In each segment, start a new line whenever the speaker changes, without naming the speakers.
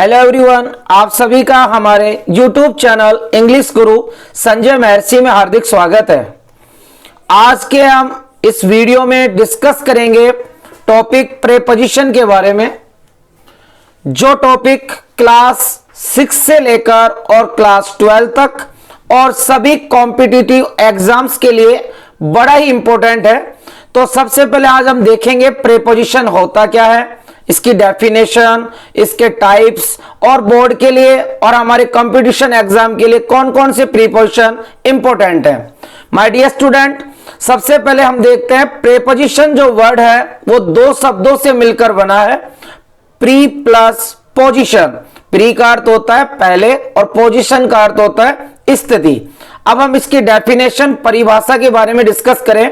Hello everyone, आप सभी का हमारे यूट्यूब चैनल इंग्लिश गुरु संजय महर्षि में हार्दिक स्वागत है। आज के हम इस वीडियो में डिस्कस करेंगे टॉपिक प्रेपोजिशन के बारे में, जो टॉपिक क्लास 6 से लेकर और क्लास 12 तक और सभी कॉम्पिटिटिव एग्जाम्स के लिए बड़ा ही इंपॉर्टेंट है। तो सबसे पहले आज हम देखेंगे प्रेपोजिशन होता क्या है, इसकी डेफिनेशन, इसके टाइप्स और बोर्ड के लिए और हमारे कंपटीशन एग्जाम के लिए कौन कौन से प्रीपोजिशन इंपॉर्टेंट है। माय डियर स्टूडेंट, सबसे पहले हम देखते हैं प्रीपोजिशन जो वर्ड है वो दो शब्दों से मिलकर बना है, प्री प्लस पोजिशन। प्री का अर्थ होता है पहले और पोजिशन का अर्थ होता है स्थिति। अब हम इसकी डेफिनेशन, परिभाषा के बारे में डिस्कस करें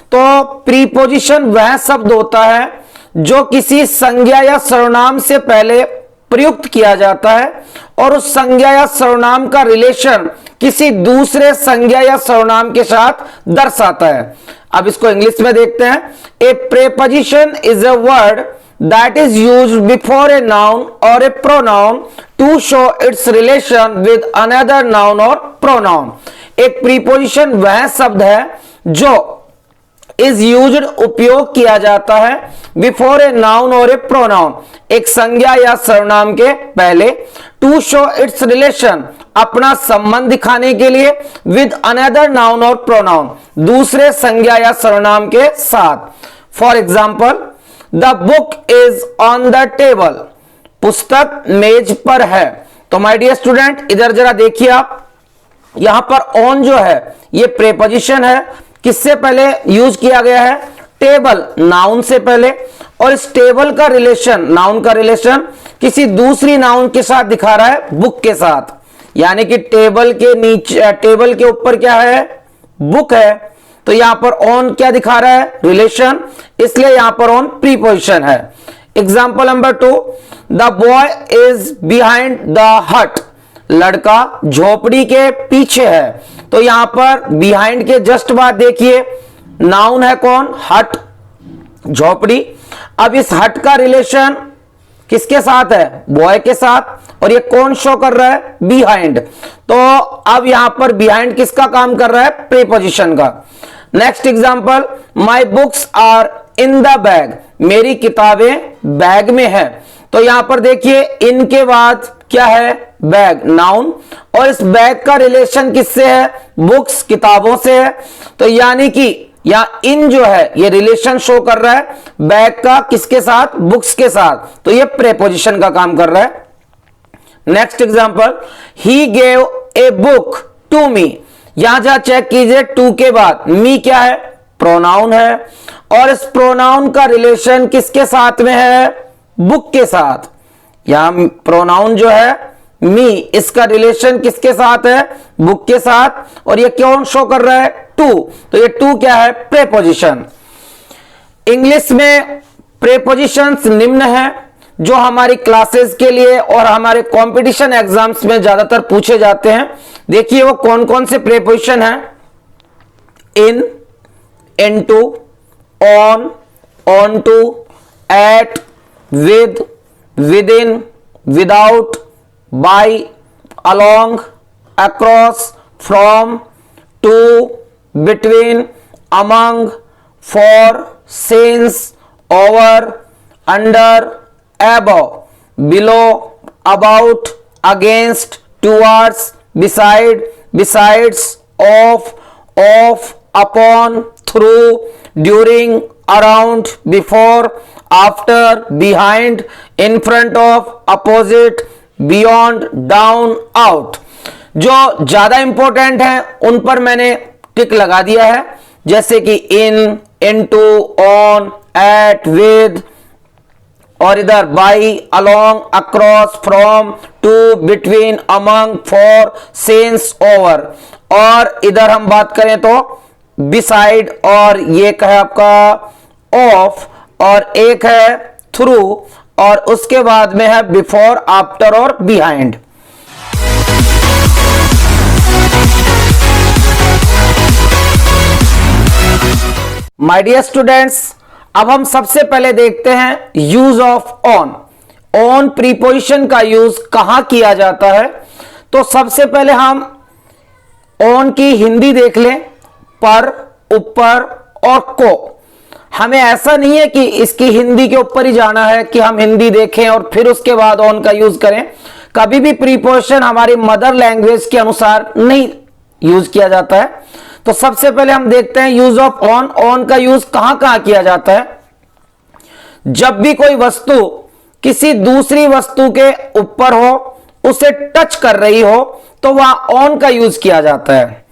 तो प्रीपोजिशन वह शब्द होता है जो किसी संज्ञा या सर्वनाम से पहले प्रयुक्त किया जाता है और उस संज्ञा या सर्वनाम का रिलेशन किसी दूसरे संज्ञा या सर्वनाम के साथ दर्शाता है। अब इसको इंग्लिश में देखते हैं। A preposition is a word that is used before a noun और a pronoun to show its relation with another noun और प्रोनाउन। एक प्रीपोजिशन वह शब्द है जो इज यूज्ड उपयोग किया जाता है बिफोर ए नाउन और ए प्रोनाउन, एक संज्ञा या सर्वनाम के पहले, टू शो इट्स रिलेशन, अपना संबंध दिखाने के लिए, विद अनदर नाउन और प्रोनाउन, दूसरे संज्ञा या सर्वनाम के साथ। For example, the book is on the table, पुस्तक मेज पर है। तो माय डियर स्टूडेंट, इधर जरा देखिए आप, यहां पर ऑन जो है ये प्रेपोजिशन है, किससे पहले यूज किया गया है, टेबल, नाउन से पहले, और इस टेबल का रिलेशन, नाउन का रिलेशन किसी दूसरी नाउन के साथ दिखा रहा है, बुक के साथ। यानी कि टेबल के नीचे, टेबल के ऊपर क्या है, बुक है, तो यहां पर ऑन क्या दिखा रहा है, रिलेशन, इसलिए यहां पर ऑन प्रीपोजिशन है। Example number 2, the boy is behind the हट, लड़का झोपड़ी के पीछे है। तो यहां पर बिहाइंड के जस्ट बाद देखिए, नाउन है कौन, हट, झोपड़ी। अब इस हट का रिलेशन किसके साथ है, बॉय के साथ, और ये कौन शो कर रहा है, बिहाइंड। तो अब यहां पर बिहाइंड किसका काम कर रहा है, प्रीपोजिशन का। Next example, my books are in the bag, मेरी किताबें बैग में है। तो यहां पर देखिए, इनके बाद क्या है, बैग, नाउन, और इस बैग का रिलेशन किससे है, बुक्स, किताबों से है। तो यानी कि या इन जो है ये रिलेशन शो कर रहा है बैग का किसके साथ, बुक्स के साथ, तो ये प्रेपोजिशन का काम कर रहा है। Next example, he gave a book to me, यहां जहां चेक कीजिए, टू के बाद मी क्या है, प्रोनाउन है, और इस प्रोनाउन का रिलेशन किसके साथ में है, बुक के साथ। यहां प्रोनाउन जो है मी, इसका रिलेशन किसके साथ है, बुक के साथ, और ये कौन शो कर रहा है, टू, तो ये टू क्या है, प्रेपोजिशन। इंग्लिश में प्रेपोजिशंस निम्न है जो हमारी क्लासेस के लिए और हमारे कंपटीशन एग्जाम्स में ज्यादातर पूछे जाते हैं। देखिए वो कौन कौन से प्रेपोजिशन हैं, in, into, on, on to, at, with, within, without, by, along, across, from, to, between, among, for, since, over, under, above, below, about, against, towards, beside, besides, of, upon, through, during, around, before, after, behind, in front of, opposite, beyond, down, out. जो ज्यादा important है उन पर मैंने टिक लगा दिया है, जैसे कि in, into, on, at, with, और इधर by, along, across, from, to, between, among, for, since, over. और इधर हम बात करें तो बिसाइड, और ये है आपका ऑफ, और एक है थ्रू, और उसके बाद में है बिफोर, आफ्टर और बिहाइंड। माय डियर स्टूडेंट्स, अब हम सबसे पहले देखते हैं use of on. On preposition का यूज कहां किया जाता है? तो सबसे पहले हम ऑन की हिंदी देख लें, पर, ऊपर और को। हमें ऐसा नहीं है कि इसकी हिंदी के ऊपर ही जाना है कि हम हिंदी देखें और फिर उसके बाद ऑन का यूज करें। कभी भी प्रीपोजिशन हमारी मदर लैंग्वेज के अनुसार नहीं यूज किया जाता है। तो सबसे पहले हम देखते हैं यूज ऑफ ऑन। ऑन का यूज कहां कहां किया जाता है? जब भी कोई वस्तु किसी दूसरी वस्तु के ऊपर हो, उसे टच कर रही हो, तो वहां ऑन का यूज किया जाता है।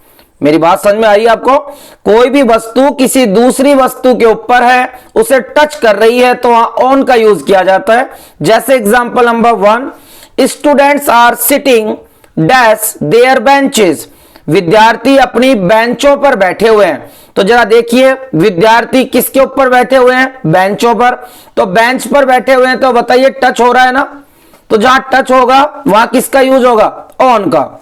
मेरी बात समझ में आई आपको? कोई भी वस्तु किसी दूसरी वस्तु के ऊपर है, उसे टच कर रही है, तो वहां ऑन का यूज किया जाता है। जैसे example number 1, students are sitting dash there benches. विद्यार्थी अपनी बेंचों पर बैठे हुए हैं। तो जरा देखिए, विद्यार्थी किसके ऊपर बैठे हुए हैं? बेंचों पर। तो बेंच पर बैठे हुए हैं, तो बताइए टच हो रहा है ना? तो जहां टच होगा वहां किसका यूज होगा? ऑन का।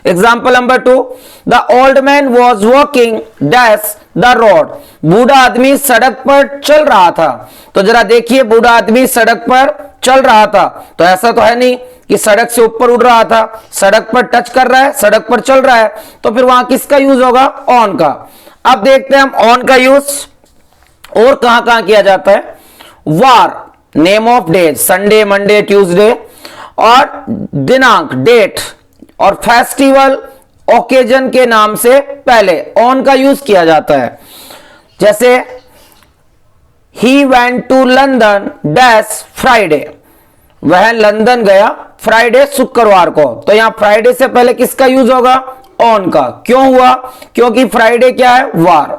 Example number 2, the old man was walking dash the road. बूढ़ा आदमी सड़क पर चल रहा था। तो जरा देखिए, बूढ़ा आदमी सड़क पर चल रहा था, तो ऐसा तो है नहीं कि सड़क से ऊपर उड़ रहा था। सड़क पर टच कर रहा है, सड़क पर चल रहा है, तो फिर वहां किसका यूज होगा? ऑन का। अब देखते हैं हम ऑन का यूज और कहां कहां किया जाता है। वार, name of days, Sunday, Monday, Tuesday, और दिनांक, डेट, और फेस्टिवल, ओकेजन के नाम से पहले ऑन का यूज किया जाता है। जैसे he went to London dash Friday. वह लंदन गया फ्राइडे, शुक्रवार को। तो यहां फ्राइडे से पहले किसका यूज होगा? ऑन का। क्यों हुआ? क्योंकि फ्राइडे क्या है? वार।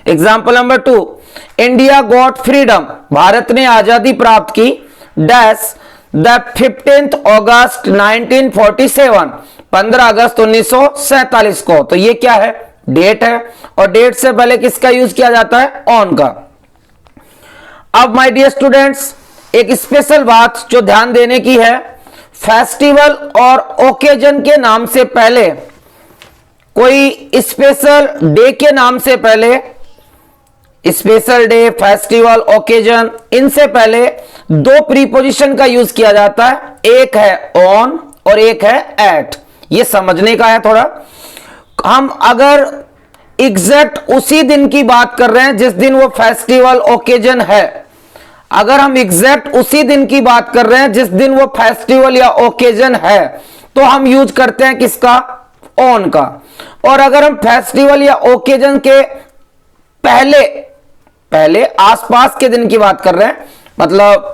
Example number 2, India got freedom. भारत ने आजादी प्राप्त की डैश द 15th अगस्त 1947। 15 अगस्त 1947 को। तो ये क्या है? डेट है, और डेट से पहले किसका यूज किया जाता है? ऑन का। अब माय डियर स्टूडेंट्स, एक स्पेशल बात जो ध्यान देने की है, फेस्टिवल और ओकेजन के नाम से पहले, कोई स्पेशल डे के नाम से पहले, स्पेशल डे, फेस्टिवल, ओकेजन, इनसे पहले दो प्रीपोजिशन का यूज किया जाता है। एक है ऑन और एक है एट। ये समझने का है थोड़ा। हम अगर एग्जैक्ट उसी दिन की बात कर रहे हैं जिस दिन वो फेस्टिवल ओकेजन है, अगर हम एग्जैक्ट उसी दिन की बात कर रहे हैं जिस दिन वो फेस्टिवल या ओकेजन है, तो हम यूज करते हैं किसका? ऑन का। और अगर हम फेस्टिवल या ओकेजन के पहले आसपास के दिन की बात कर रहे हैं, मतलब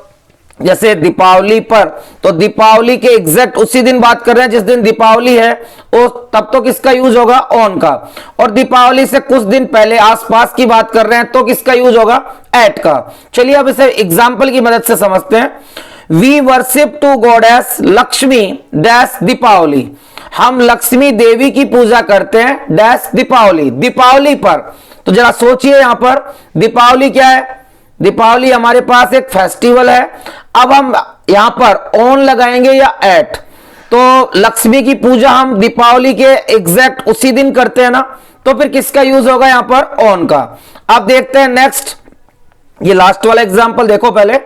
जैसे दीपावली पर, तो दीपावली के एग्जैक्ट उसी दिन बात कर रहे हैं जिस दिन दीपावली है, और तब तो किसका यूज होगा? ऑन का। और दीपावली से कुछ दिन पहले आसपास की बात कर रहे हैं, तो किसका यूज होगा? एट का। चलिए अब इसे एग्जाम्पल की मदद से समझते हैं। We worship to goddess Lakshmi dash Deepawali. हम लक्ष्मी देवी की पूजा करते हैं डैश दीपावली, दीपावली पर। तो जरा सोचिए, यहां पर दीपावली क्या है? दीपावली हमारे पास एक फेस्टिवल है। अब हम यहां पर ऑन लगाएंगे या एट? तो लक्ष्मी की पूजा हम दीपावली के एग्जैक्ट उसी दिन करते हैं ना, तो फिर किसका यूज होगा यहां पर? ऑन का। अब देखते हैं नेक्स्ट, ये लास्ट वाला एग्जांपल देखो पहले।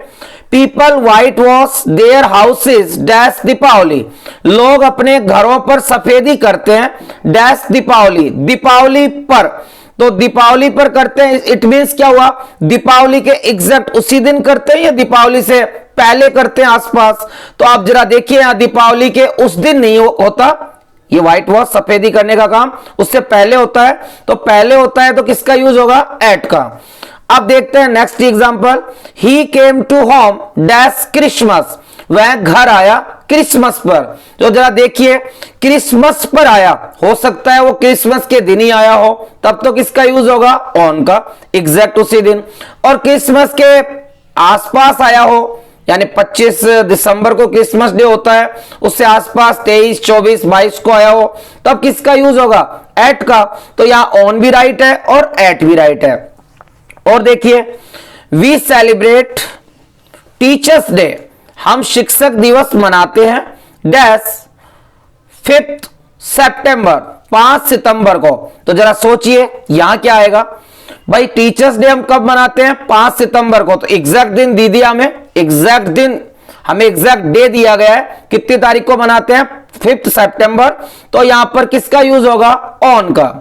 People white wash there houses dash Deepawali. लोग अपने घरों पर सफेदी करते हैं डैश दीपावली, दीपावली पर। तो दीपावली पर करते हैं, इट मींस क्या हुआ? दीपावली के एग्जैक्ट उसी दिन करते हैं या दीपावली से पहले करते हैं आसपास? तो आप जरा देखिए, यहां दीपावली के उस दिन नहीं होता ये व्हाइट वॉश, सफेदी करने का काम, उससे पहले होता है। तो पहले होता है तो किसका यूज होगा? एट का। अब देखते हैं next example. He came to home dash Christmas. वह घर आया क्रिसमस पर। तो जरा देखिए, क्रिसमस पर आया, हो सकता है वो क्रिसमस के दिन ही आया हो, तब तो किसका यूज होगा? ऑन का, एग्जैक्ट उसी दिन। और क्रिसमस के आसपास आया हो, यानी 25 दिसंबर को क्रिसमस डे होता है, उससे आसपास 23, 24, 22 को आया हो, तब किसका यूज होगा? एट का। तो यहां ऑन भी राइट है और एट भी राइट है। और देखिए, वी सेलिब्रेट टीचर्स डे। हम शिक्षक दिवस मनाते हैं डैश 5 सितंबर, 5 सितंबर को। तो जरा सोचिए, यहां क्या आएगा भाई? टीचर्स डे हम कब मनाते हैं? 5 सितंबर को। तो एग्जैक्ट दिन दे दिया हमें, एग्जैक्ट दिन हमें एग्जैक्ट डे दिया गया है, कितनी तारीख को मनाते हैं, 5 सितंबर। तो यहां पर किसका यूज होगा, ऑन का।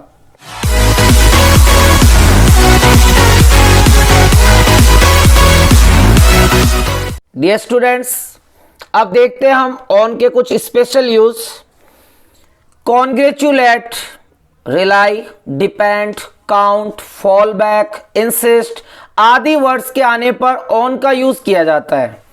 डियर स्टूडेंट्स, अब देखते हैं हम ऑन के कुछ special use. Congratulate, rely, depend, count, fall back, insist आदि वर्ड्स के आने पर ऑन का यूज किया जाता है।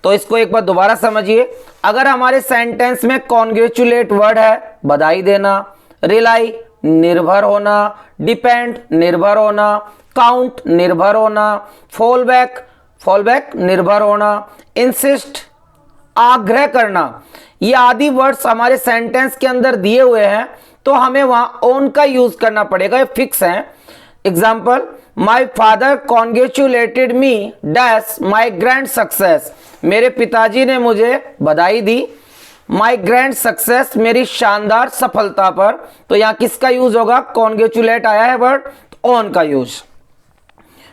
तो इसको एक बार दोबारा समझिए। अगर हमारे सेंटेंस में कॉन्ग्रेचुलेट वर्ड है, बधाई देना, रिलाई निर्भर होना, डिपेंड निर्भर होना, काउंट निर्भर होना, फॉल बैक निर्भर होना, इंसिस्ट आग्रह करना, ये आदि वर्ड्स हमारे सेंटेंस के अंदर दिए हुए हैं, तो हमें वहां ऑन का यूज करना पड़ेगा, ये फिक्स है। Example, my father congratulated me dash my grand success, मेरे पिताजी ने मुझे बधाई दी माई ग्रैंड सक्सेस, मेरी शानदार सफलता पर। तो यहां किसका यूज होगा, कॉन्ग्रेचुलेट आया है वर्ड, तो ऑन का use.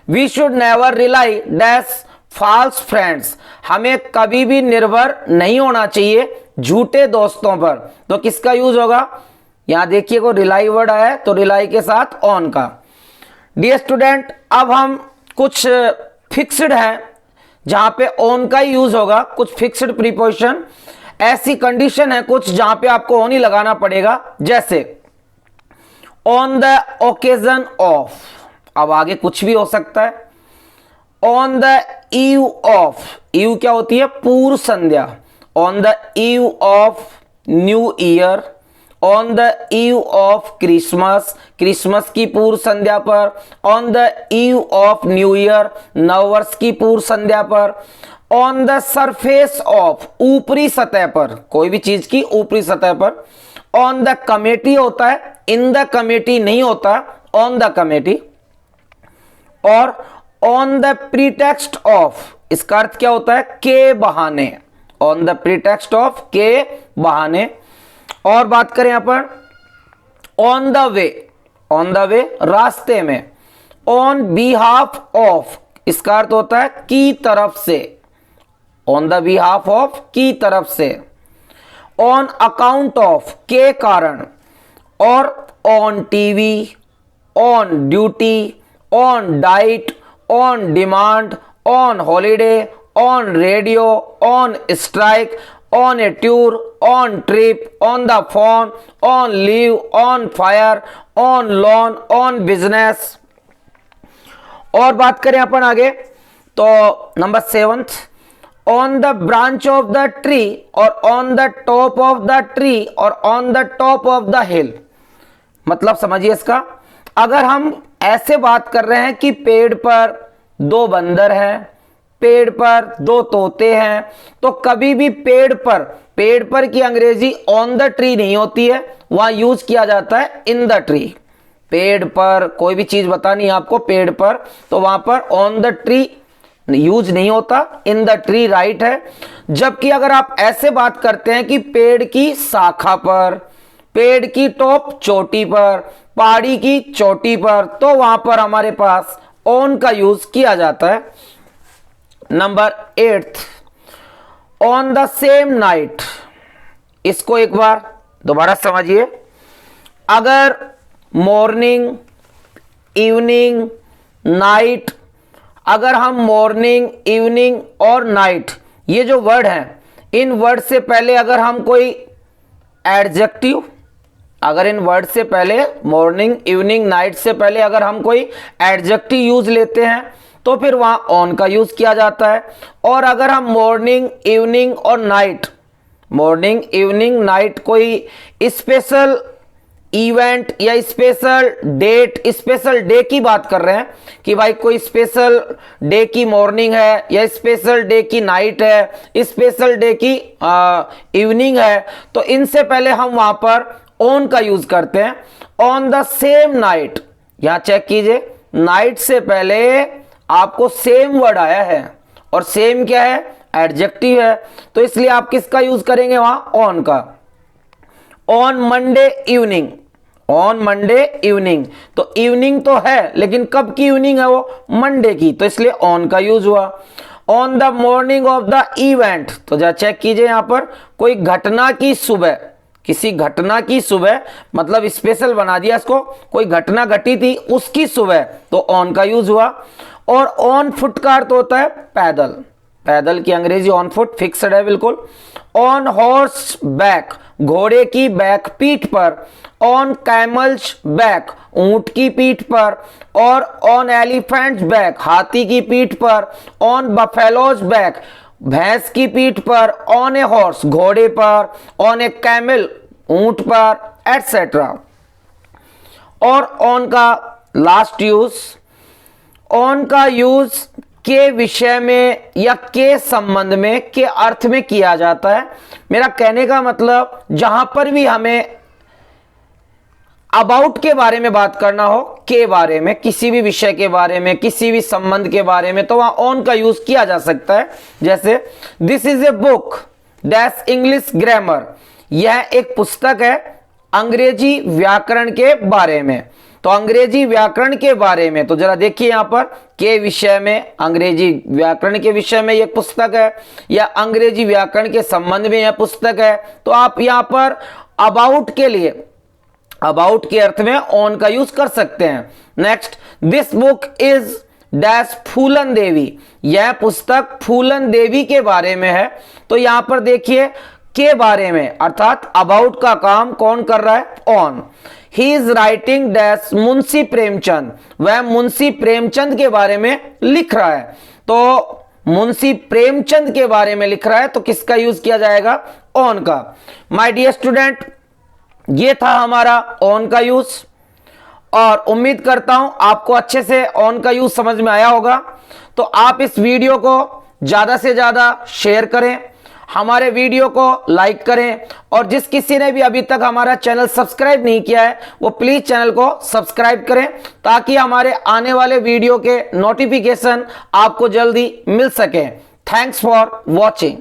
We should never rely dash false friends, हमें कभी भी निर्भर नहीं होना चाहिए झूठे दोस्तों पर। तो किसका यूज होगा, यहां देखिए को रिलाई वर्ड आया है, तो रिलाई के साथ ऑन का। डियर स्टूडेंट, अब हम कुछ फिक्स्ड हैं जहां पे ऑन का ही यूज होगा, कुछ फिक्स्ड प्रीपोजिशन। ऐसी कंडीशन है कुछ जहां पे आपको ऑन ही लगाना पड़ेगा, जैसे ऑन द ओकेजन ऑफ, अब आगे कुछ भी हो सकता है। On the eve of, eve क्या होती है, पूर्व संध्या। On the eve of new year, on the eve of Christmas, Christmas की पूर्व संध्या पर। On the eve of new year, नववर्ष की पूर्व संध्या पर। ऑन द सरफेस ऑफ, ऊपरी सतह पर, कोई भी चीज की ऊपरी सतह पर। ऑन द कमेटी होता है, इन द कमेटी नहीं होता, ऑन द कमेटी। और ऑन द प्रीटेक्स्ट ऑफ, इसका अर्थ क्या होता है, के बहाने। ऑन द प्रीटेक्स्ट ऑफ, के बहाने। और बात करें यहां पर on the way, on the way रास्ते में। ऑन बिहाफ ऑफ, इसका अर्थ होता है की तरफ से, ऑन द बिहाफ ऑफ, की तरफ से। ऑन अकाउंट ऑफ, के कारण। और on TV, on duty, on diet, on demand, on holiday, on radio, on strike, on a tour, on trip, on the phone, on leave, on fire, on loan, on business. और बात करें अपन आगे, तो number 7, on the branch of the tree, और on the top of the tree, और on the top of the hill. मतलब समझिए इसका, अगर हम ऐसे बात कर रहे हैं कि पेड़ पर 2 बंदर हैं, पेड़ पर 2 तोते हैं, तो कभी भी पेड़ पर की अंग्रेजी ऑन द ट्री नहीं होती है, वहां यूज किया जाता है इन द ट्री। पेड़ पर कोई भी चीज बतानी है आपको, पेड़ पर, तो वहां पर ऑन द ट्री यूज नहीं होता, इन द ट्री राइट है। जबकि अगर आप ऐसे बात करते हैं कि पेड़ की शाखा पर, पेड़ की टॉप चोटी पर, पहाड़ी की चोटी पर, तो वहां पर हमारे पास ऑन का यूज किया जाता है। Number 8, on the same night, इसको एक बार दोबारा समझिए। अगर मॉर्निंग, इवनिंग, नाइट, अगर हम मॉर्निंग, इवनिंग और नाइट, ये जो वर्ड हैं, इन वर्ड से पहले अगर हम कोई एडजेक्टिव, अगर इन वर्ड से पहले मॉर्निंग, इवनिंग, नाइट से पहले अगर हम कोई एडजेक्टिव यूज लेते हैं, तो फिर वहां ऑन का यूज किया जाता है। और अगर हम मॉर्निंग, इवनिंग और नाइट, मॉर्निंग, इवनिंग, नाइट कोई स्पेशल इवेंट या स्पेशल डेट, स्पेशल डे की बात कर रहे हैं कि भाई कोई स्पेशल डे की मॉर्निंग है या स्पेशल डे की नाइट है, स्पेशल डे की इवनिंग है, तो इनसे पहले हम वहां पर ऑन का यूज करते हैं। ऑन द सेम नाइट, यहां चेक कीजिए, नाइट से पहले आपको सेम वर्ड आया है, और सेम क्या है, एडजेक्टिव है, तो इसलिए आप किसका यूज करेंगे वहां, ऑन का। On Monday evening, on Monday evening, तो इवनिंग तो है लेकिन कब की इवनिंग है वो, मंडे की, तो इसलिए ऑन का यूज हुआ। On the morning of the event, तो जरा चेक कीजिए यहां पर, कोई घटना की सुबह, किसी घटना की सुबह मतलब स्पेशल बना दिया इसको, कोई घटना घटी थी उसकी सुबह, तो ऑन का यूज हुआ। और ऑन फुट का अर्थ होता है पैदल, पैदल की अंग्रेजी ऑन फुट, फिक्स्ड है बिल्कुल। ऑन हॉर्स बैक, घोड़े की बैक पीठ पर। ऑन कैमल्स बैक, ऊंट की पीठ पर। और ऑन एलिफेंट्स बैक, हाथी की पीठ पर। ऑन बफेलोज बैक, भैंस की पीठ पर। ऑन ए हॉर्स, घोड़े पर। ऑन ए कैमल, ऊंट पर, एटसेट्रा। और ऑन का लास्ट यूज, ऑन का यूज के विषय में या के संबंध में, के अर्थ में किया जाता है। मेरा कहने का मतलब जहां पर भी हमें अबाउट के बारे में बात करना हो, के बारे में, किसी भी विषय के बारे में, किसी भी संबंध के बारे में, तो वहां ऑन का यूज किया जा सकता है। जैसे this is a book dash English grammar, यह एक पुस्तक है अंग्रेजी व्याकरण के बारे में। तो अंग्रेजी व्याकरण के बारे में, तो जरा देखिए यहां पर के विषय में, अंग्रेजी व्याकरण के विषय में यह पुस्तक है, या अंग्रेजी व्याकरण के संबंध में यह पुस्तक है। तो आप यहां पर अबाउट के लिए, अबाउट के अर्थ में ऑन का यूज कर सकते हैं। Next, this book is dash Phoolan Devi, यह पुस्तक फूलन देवी के बारे में है। तो यहां पर देखिए के बारे में, अर्थात अबाउट का काम कौन कर रहा है, on. He is writing dash Munshi Premchand, वह मुंशी प्रेमचंद के बारे में लिख रहा है। तो मुंशी प्रेमचंद के बारे में लिख रहा है, तो किसका यूज किया जाएगा, ऑन का। माय डियर स्टूडेंट, ये था हमारा ऑन का यूज, और उम्मीद करता हूं आपको अच्छे से ऑन का यूज समझ में आया होगा। तो आप इस वीडियो को ज्यादा से ज्यादा शेयर करें, हमारे वीडियो को लाइक करें, और जिस किसी ने भी अभी तक हमारा चैनल सब्सक्राइब नहीं किया है वो प्लीज चैनल को सब्सक्राइब करें, ताकि हमारे आने वाले वीडियो के नोटिफिकेशन आपको जल्दी मिल सके। Thanks for watching.